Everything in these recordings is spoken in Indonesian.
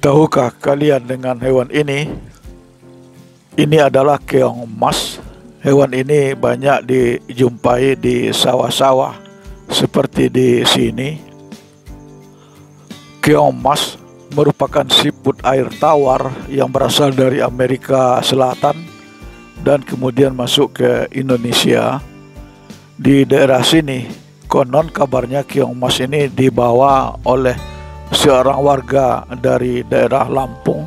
Tahukah kalian dengan hewan ini? Ini adalah keong emas. Hewan ini banyak dijumpai di sawah-sawah seperti di sini. Keong emas merupakan siput air tawar yang berasal dari Amerika Selatan dan kemudian masuk ke Indonesia. Di daerah sini, konon kabarnya keong emas ini dibawa oleh seorang warga dari daerah Lampung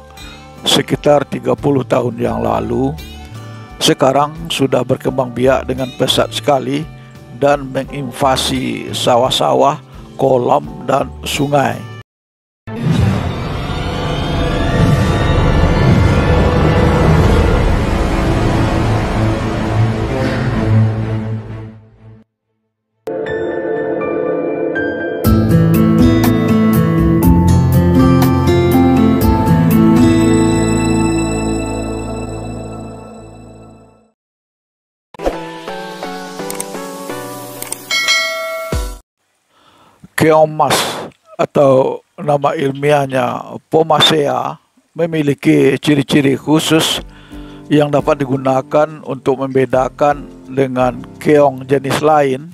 sekitar 30 tahun yang lalu. Sekarang sudah berkembang biak dengan pesat sekali dan menginvasi sawah-sawah, kolam, dan sungai. Keong emas atau nama ilmiahnya Pomacea memiliki ciri-ciri khusus yang dapat digunakan untuk membedakan dengan keong jenis lain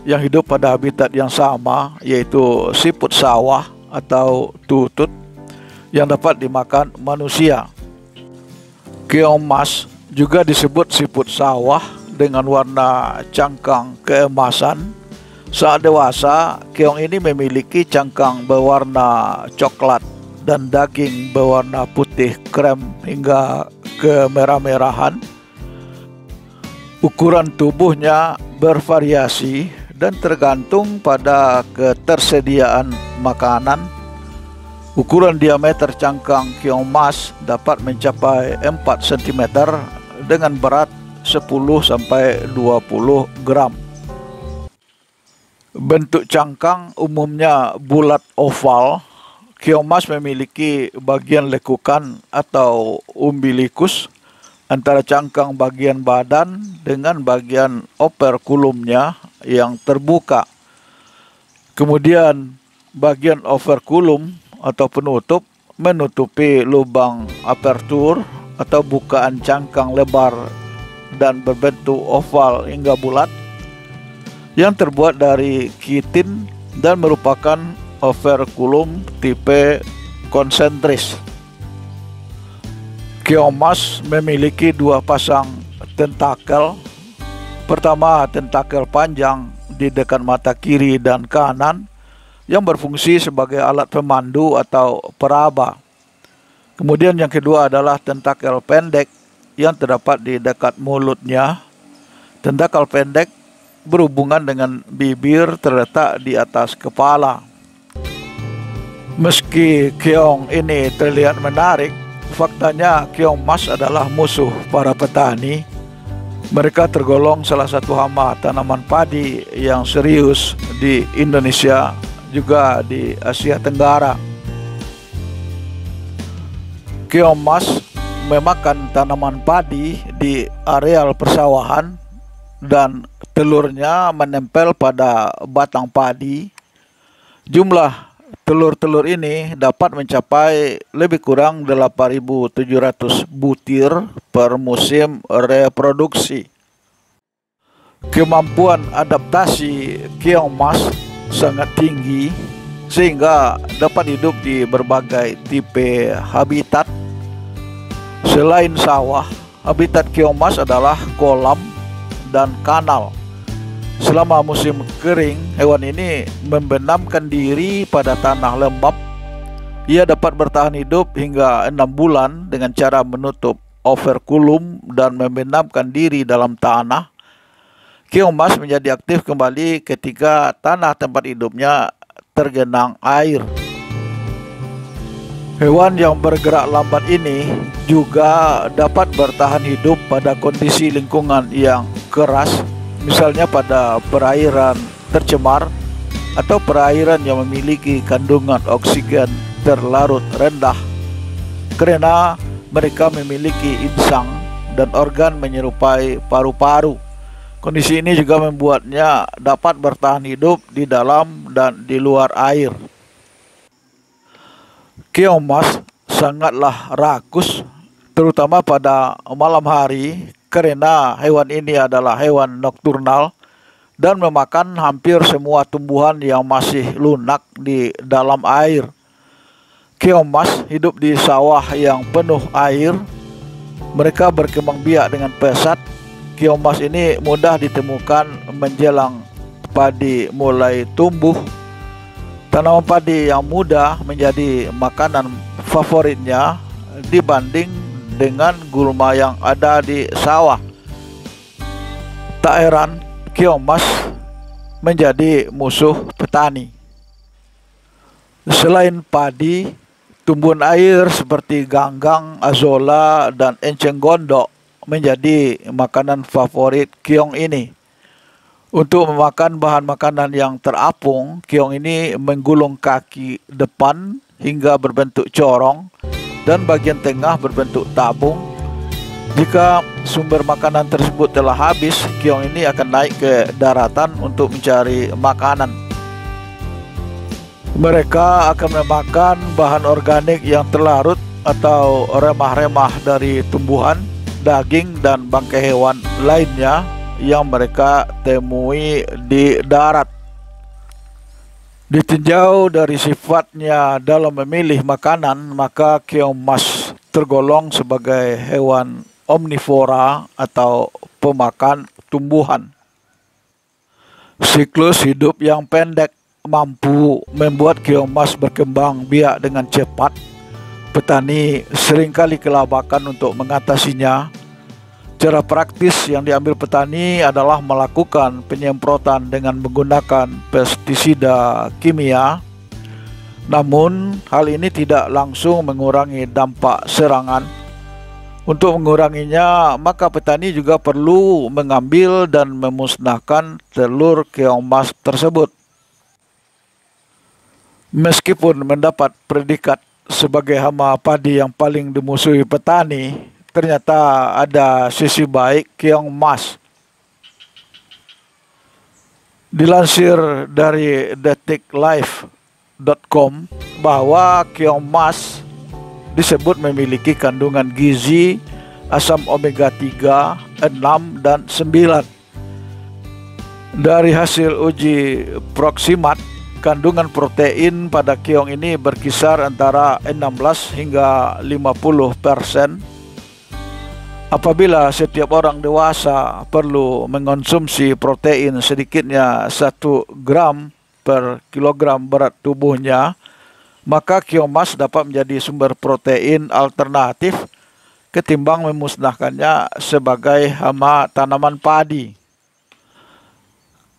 yang hidup pada habitat yang sama, yaitu siput sawah atau tutut yang dapat dimakan manusia. Keong emas juga disebut siput sawah dengan warna cangkang keemasan. Saat dewasa, keong ini memiliki cangkang berwarna coklat dan daging berwarna putih krem hingga kemerah-merahan. Ukuran tubuhnya bervariasi dan tergantung pada ketersediaan makanan. Ukuran diameter cangkang keong emas dapat mencapai 4 cm dengan berat 10-20 gram. Bentuk cangkang umumnya bulat oval. Keong emas memiliki bagian lekukan atau umbilikus antara cangkang bagian badan dengan bagian operkulumnya yang terbuka. Kemudian bagian operkulum atau penutup menutupi lubang apertur atau bukaan cangkang lebar dan berbentuk oval hingga bulat yang terbuat dari kitin dan merupakan operkulum tipe konsentris. Keong emas memiliki dua pasang tentakel. Pertama, tentakel panjang di dekat mata kiri dan kanan yang berfungsi sebagai alat pemandu atau peraba. Kemudian yang kedua adalah tentakel pendek yang terdapat di dekat mulutnya. Tentakel pendek berhubungan dengan bibir terletak di atas kepala. Meski keong ini terlihat menarik, faktanya keong emas adalah musuh para petani. Mereka tergolong salah satu hama tanaman padi yang serius di Indonesia, juga di Asia Tenggara. Keong emas memakan tanaman padi di areal persawahan dan telurnya menempel pada batang padi. Jumlah telur-telur ini dapat mencapai lebih kurang 8.700 butir per musim reproduksi. Kemampuan adaptasi keong emas sangat tinggi sehingga dapat hidup di berbagai tipe habitat. Selain sawah, habitat keong emas adalah kolam dan kanal. Selama musim kering, hewan ini membenamkan diri pada tanah lembab. Ia dapat bertahan hidup hingga 6 bulan dengan cara menutup operkulum dan membenamkan diri dalam tanah. Keong emas menjadi aktif kembali ketika tanah tempat hidupnya tergenang air. Hewan yang bergerak lambat ini juga dapat bertahan hidup pada kondisi lingkungan yang keras, misalnya pada perairan tercemar atau perairan yang memiliki kandungan oksigen terlarut rendah, karena mereka memiliki insang dan organ menyerupai paru-paru. Kondisi ini juga membuatnya dapat bertahan hidup di dalam dan di luar air. Keong emas sangatlah rakus, terutama pada malam hari, karena hewan ini adalah hewan nokturnal dan memakan hampir semua tumbuhan yang masih lunak di dalam air. Keong mas hidup di sawah yang penuh air. Mereka berkembang biak dengan pesat. Keong mas ini mudah ditemukan menjelang padi mulai tumbuh. Tanaman padi yang muda menjadi makanan favoritnya dibanding dengan gulma yang ada di sawah. Tak heran keong mas menjadi musuh petani. Selain padi, tumbuhan air seperti ganggang, azolla, dan enceng gondok menjadi makanan favorit keong ini. Untuk memakan bahan makanan yang terapung, keong ini menggulung kaki depan hingga berbentuk corong dan bagian tengah berbentuk tabung. Jika sumber makanan tersebut telah habis, keong ini akan naik ke daratan untuk mencari makanan. Mereka akan memakan bahan organik yang terlarut atau remah-remah dari tumbuhan, daging, dan bangkai hewan lainnya yang mereka temui di darat. Ditinjau dari sifatnya dalam memilih makanan, maka keong mas tergolong sebagai hewan omnivora atau pemakan tumbuhan. Siklus hidup yang pendek mampu membuat keong mas berkembang biak dengan cepat. Petani seringkali kelabakan untuk mengatasinya. Cara praktis yang diambil petani adalah melakukan penyemprotan dengan menggunakan pestisida kimia. Namun, hal ini tidak langsung mengurangi dampak serangan. Untuk menguranginya, maka petani juga perlu mengambil dan memusnahkan telur keong mas tersebut. Meskipun mendapat predikat sebagai hama padi yang paling dimusuhi petani, ternyata ada sisi baik keong mas. Dilansir dari detiklife.com bahwa keong mas disebut memiliki kandungan gizi, asam omega 3, 6, dan 9. Dari hasil uji proksimat, kandungan protein pada keong ini berkisar antara 16 hingga 50%. Apabila setiap orang dewasa perlu mengonsumsi protein sedikitnya 1 gram per kilogram berat tubuhnya, maka keong mas dapat menjadi sumber protein alternatif ketimbang memusnahkannya sebagai hama tanaman padi.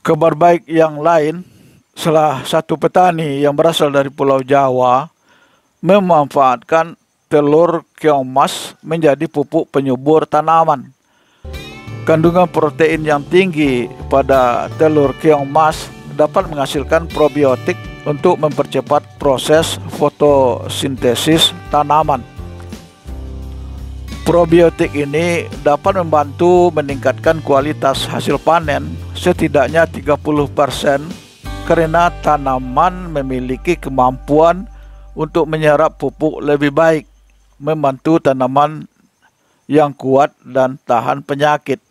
Kabar baik yang lain, salah satu petani yang berasal dari Pulau Jawa memanfaatkan telur keong mas menjadi pupuk penyubur tanaman. Kandungan protein yang tinggi pada telur keong mas dapat menghasilkan probiotik untuk mempercepat proses fotosintesis tanaman. Probiotik ini dapat membantu meningkatkan kualitas hasil panen setidaknya 30% karena tanaman memiliki kemampuan untuk menyerap pupuk lebih baik, membantu tanaman yang kuat dan tahan penyakit.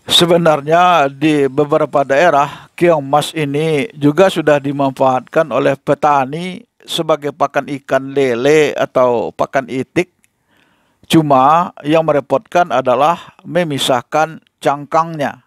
Sebenarnya di beberapa daerah, keong mas ini juga sudah dimanfaatkan oleh petani sebagai pakan ikan lele atau pakan itik. Cuma yang merepotkan adalah memisahkan cangkangnya.